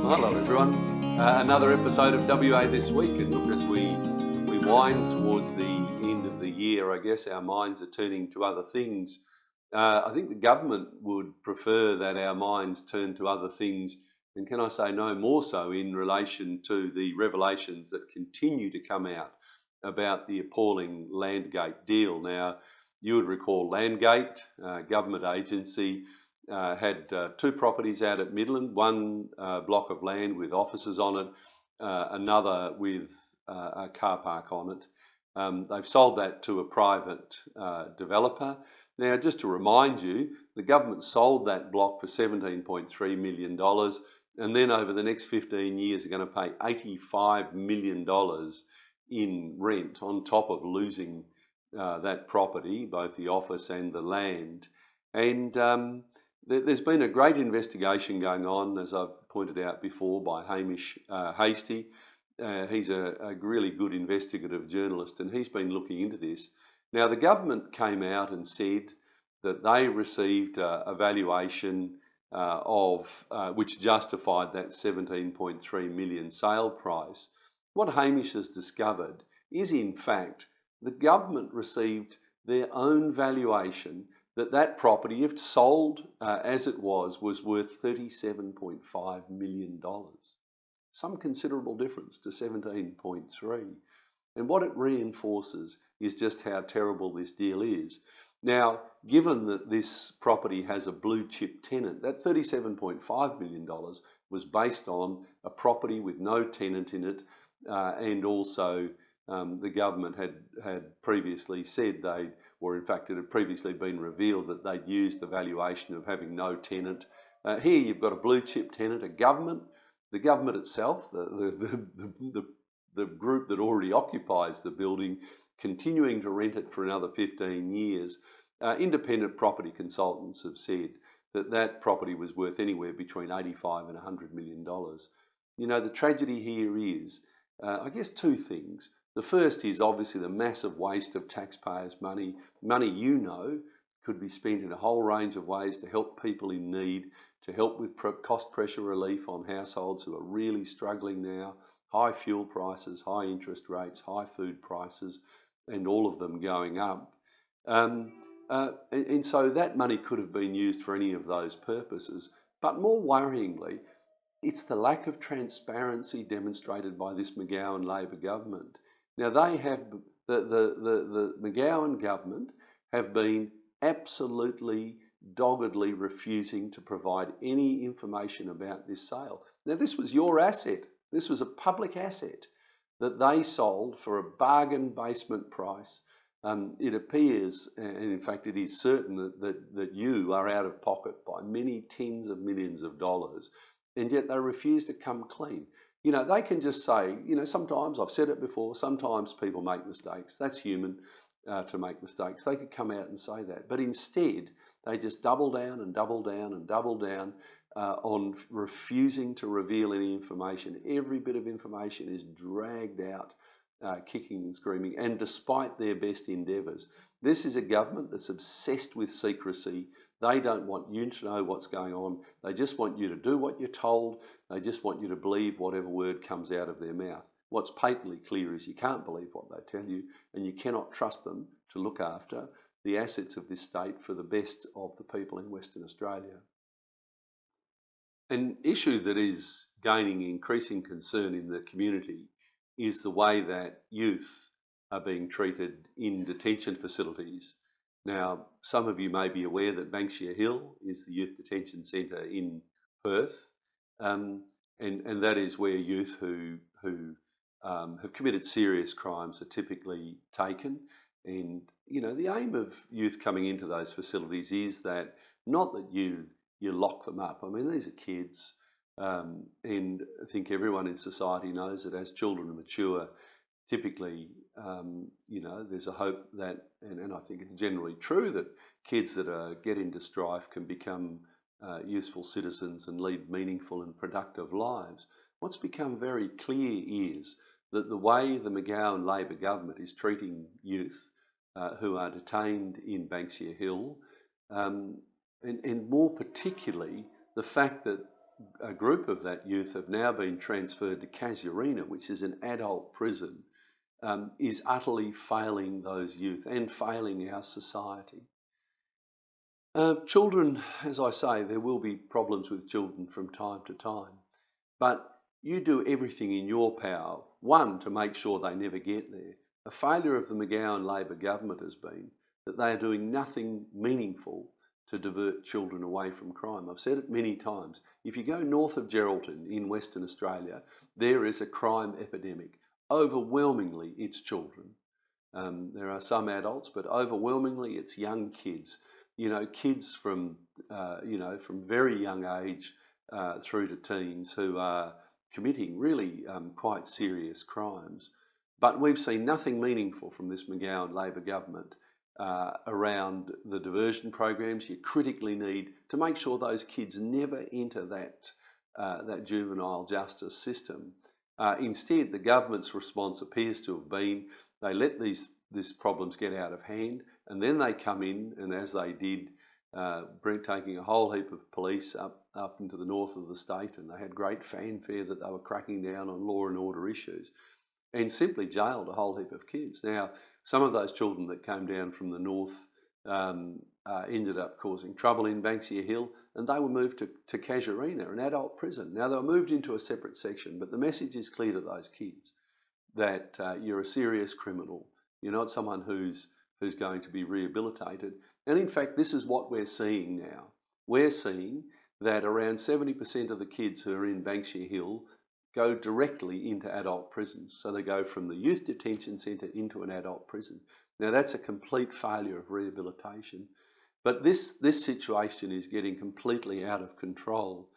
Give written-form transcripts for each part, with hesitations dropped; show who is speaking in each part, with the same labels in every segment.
Speaker 1: Hello everyone. Another episode of WA This Week, and look, as we wind towards the end of the year, I guess our minds are turning to other things. I think the government would prefer that our minds turn to other things, and can I say no more so in relation to the revelations that continue to come out about the appalling Landgate deal. Now, you would recall Landgate, government agency, had two properties out at Midland, one block of land with offices on it, another with a car park on it. They've sold that to a private developer. Now, just to remind you, the government sold that block for $17.3 million, and then over the next 15 years are going to pay $85 million in rent on top of losing that property, both the office and the land. And there's been a great investigation going on, as I've pointed out before, by Hamish Hastie. He's a really good investigative journalist, and he's been looking into this. Now, the government came out and said that they received a valuation which justified that 17.3 million sale price. What Hamish has discovered is, in fact, the government received their own valuation that property, if sold as it was worth $37.5 million. Some considerable difference to 17.3. And what it reinforces is just how terrible this deal is. Now, given that this property has a blue chip tenant, that $37.5 million was based on a property with no tenant in it, and also the government had previously said in fact it had previously been revealed that they'd used the valuation of having no tenant. Here you've got a blue chip tenant, the government itself, the group that already occupies the building, continuing to rent it for another 15 years. Independent property consultants have said that property was worth anywhere between $85 and $100 million. You know, the tragedy here is, I guess, two things. The first is obviously the massive waste of taxpayers' money. Money, could be spent in a whole range of ways to help people in need, to help with cost pressure relief on households who are really struggling now. High fuel prices, high interest rates, high food prices, and all of them going up. And so that money could have been used for any of those purposes. But more worryingly, it's the lack of transparency demonstrated by this McGowan Labor government. Now, they have, the McGowan government have been absolutely doggedly refusing to provide any information about this sale. Now, this was your asset. This was a public asset that they sold for a bargain basement price. It appears, and in fact it is certain, that you are out of pocket by many tens of millions of dollars, and yet they refuse to come clean. You know, they can just say, sometimes, I've said it before, sometimes people make mistakes. That's human to make mistakes. They could come out and say that. But instead, they just double down and double down and double down on refusing to reveal any information. Every bit of information is dragged out, kicking and screaming, and despite their best endeavours. This is a government that's obsessed with secrecy. They don't want you to know what's going on. They just want you to do what you're told. They just want you to believe whatever word comes out of their mouth. What's patently clear is you can't believe what they tell you, and you cannot trust them to look after the assets of this state for the best of the people in Western Australia. An issue that is gaining increasing concern in the community is the way that youth are being treated in detention facilities. Now, some of you may be aware that Banksia Hill is the youth detention centre in Perth, and that is where youth who have committed serious crimes are typically taken. And the aim of youth coming into those facilities is that not that you lock them up. I mean, these are kids, and I think everyone in society knows that as children mature, typically, there's a hope that, and I think it's generally true, that kids that get into strife can become useful citizens and lead meaningful and productive lives. What's become very clear is that the way the McGowan Labor government is treating youth who are detained in Banksia Hill, and more particularly the fact that a group of that youth have now been transferred to Casuarina, which is an adult prison, is utterly failing those youth and failing our society. Children, as I say, there will be problems with children from time to time, but you do everything in your power, one, to make sure they never get there. A failure of the McGowan Labor government has been that they are doing nothing meaningful to divert children away from crime. I've said it many times. If you go north of Geraldton in Western Australia, there is a crime epidemic. Overwhelmingly, it's children. There are some adults, but overwhelmingly it's young kids. You know, kids from from very young age through to teens who are committing really quite serious crimes. But we've seen nothing meaningful from this McGowan Labor government around the diversion programs you critically need to make sure those kids never enter that juvenile justice system. Instead, the government's response appears to have been they let these problems get out of hand, and then they come in, and as they did, taking a whole heap of police up into the north of the state, and they had great fanfare that they were cracking down on law and order issues, and simply jailed a whole heap of kids. Now, some of those children that came down from the north ended up causing trouble in Banksia Hill, and they were moved to Casuarina, an adult prison. Now, they were moved into a separate section, but the message is clear to those kids that you're a serious criminal. You're not someone who's going to be rehabilitated. And in fact, this is what we're seeing now. We're seeing that around 70% of the kids who are in Banksia Hill go directly into adult prisons. So they go from the youth detention centre into an adult prison. Now that's a complete failure of rehabilitation. But this situation is getting completely out of control.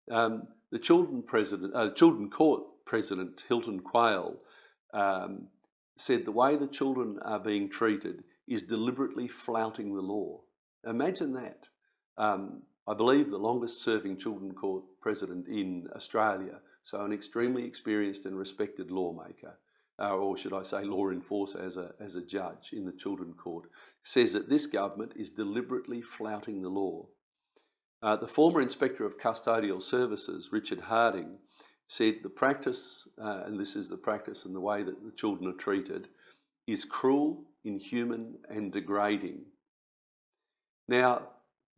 Speaker 1: The Children Court President, Hilton Quayle, said the way the children are being treated is deliberately flouting the law. Imagine that. I believe the longest serving Children Court President in Australia, so an extremely experienced and respected lawmaker, or should I say law enforcer as a judge in the Children Court, says that this government is deliberately flouting the law. The former Inspector of Custodial Services, Richard Harding, said the practice, and this is the practice and the way that the children are treated, is cruel, inhuman and degrading. Now,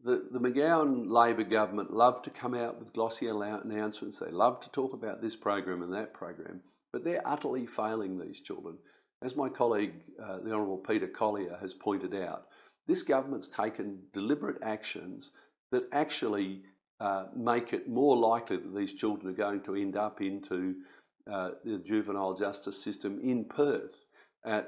Speaker 1: the McGowan Labor government love to come out with glossy announcements. They love to talk about this program and that program, but they're utterly failing these children. As my colleague, the Honourable Peter Collier, has pointed out, this government's taken deliberate actions that actually make it more likely that these children are going to end up into the juvenile justice system in Perth,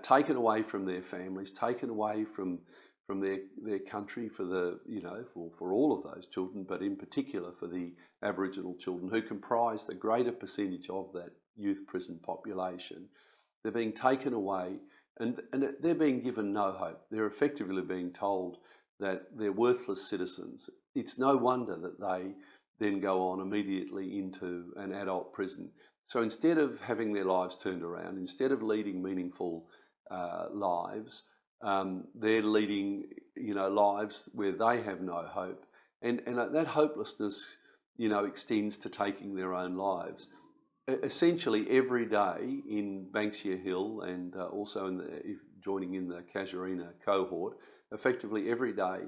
Speaker 1: taken away from their families, taken away from their country for all of those children, but in particular for the Aboriginal children who comprise the greater percentage of that youth prison population. They're being taken away and they're being given no hope. They're effectively being told that they're worthless citizens. It's no wonder that they then go on immediately into an adult prison. So instead of having their lives turned around, instead of leading meaningful lives, they're leading lives where they have no hope, and that hopelessness extends to taking their own lives. Essentially every day in Banksia Hill and also joining in the Casuarina cohort, effectively every day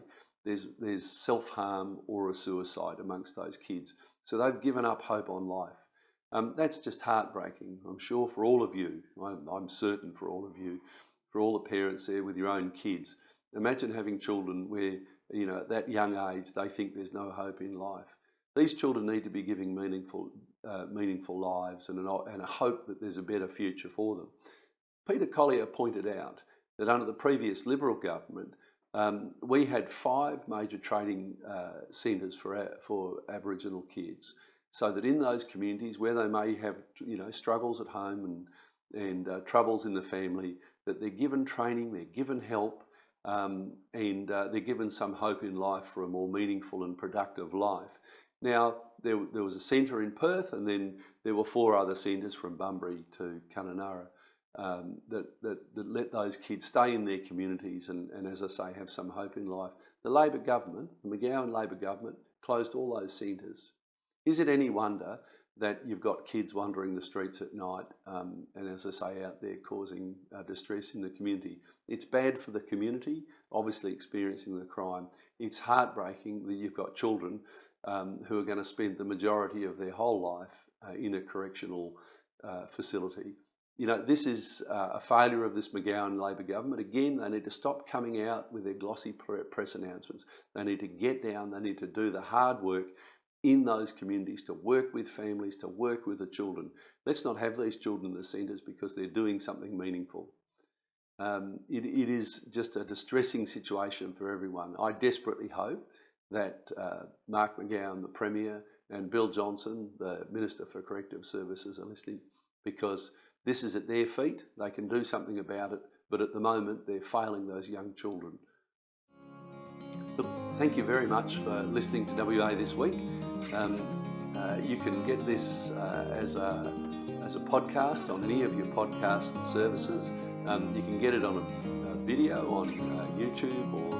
Speaker 1: there's self-harm or a suicide amongst those kids. So they've given up hope on life. That's just heartbreaking. I'm sure for all of you, I'm certain for all of you, for all the parents there with your own kids. Imagine having children where, at that young age, they think there's no hope in life. These children need to be given meaningful lives and a hope that there's a better future for them. Peter Collier pointed out that under the previous Liberal government, we had 5 major training centres for Aboriginal kids, so that in those communities where they may have struggles at home and troubles in the family, that they're given training, they're given help, and they're given some hope in life for a more meaningful and productive life. Now, there was a centre in Perth, and then there were 4 other centres from Bunbury to Kununurra that let those kids stay in their communities and, as I say, have some hope in life. The Labor government, the McGowan Labor government, closed all those centres. Is it any wonder that you've got kids wandering the streets at night and, as I say, out there causing distress in the community? It's bad for the community, obviously experiencing the crime. It's heartbreaking that you've got children who are going to spend the majority of their whole life in a correctional facility. You know, this is a failure of this McGowan Labor government. Again, they need to stop coming out with their glossy press announcements. They need to get down, they need to do the hard work in those communities, to work with families, to work with the children. Let's not have these children in the centres because they're doing something meaningful. It is just a distressing situation for everyone. I desperately hope that Mark McGowan, the Premier, and Bill Johnson, the Minister for Corrective Services, are listening, because this is at their feet. They can do something about it, but at the moment they're failing those young children. Look, thank you very much for listening to WA This Week. You can get this as a podcast on any of your podcast services. You can get it on a video on YouTube or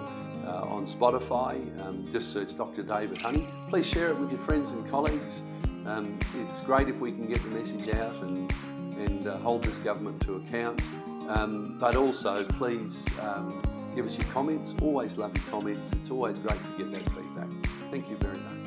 Speaker 1: on Spotify. Just search Dr. David Honey. Please share it with your friends and colleagues. It's great if we can get the message out and hold this government to account. But also, please give us your comments. Always love your comments. It's always great to get that feedback. Thank you very much.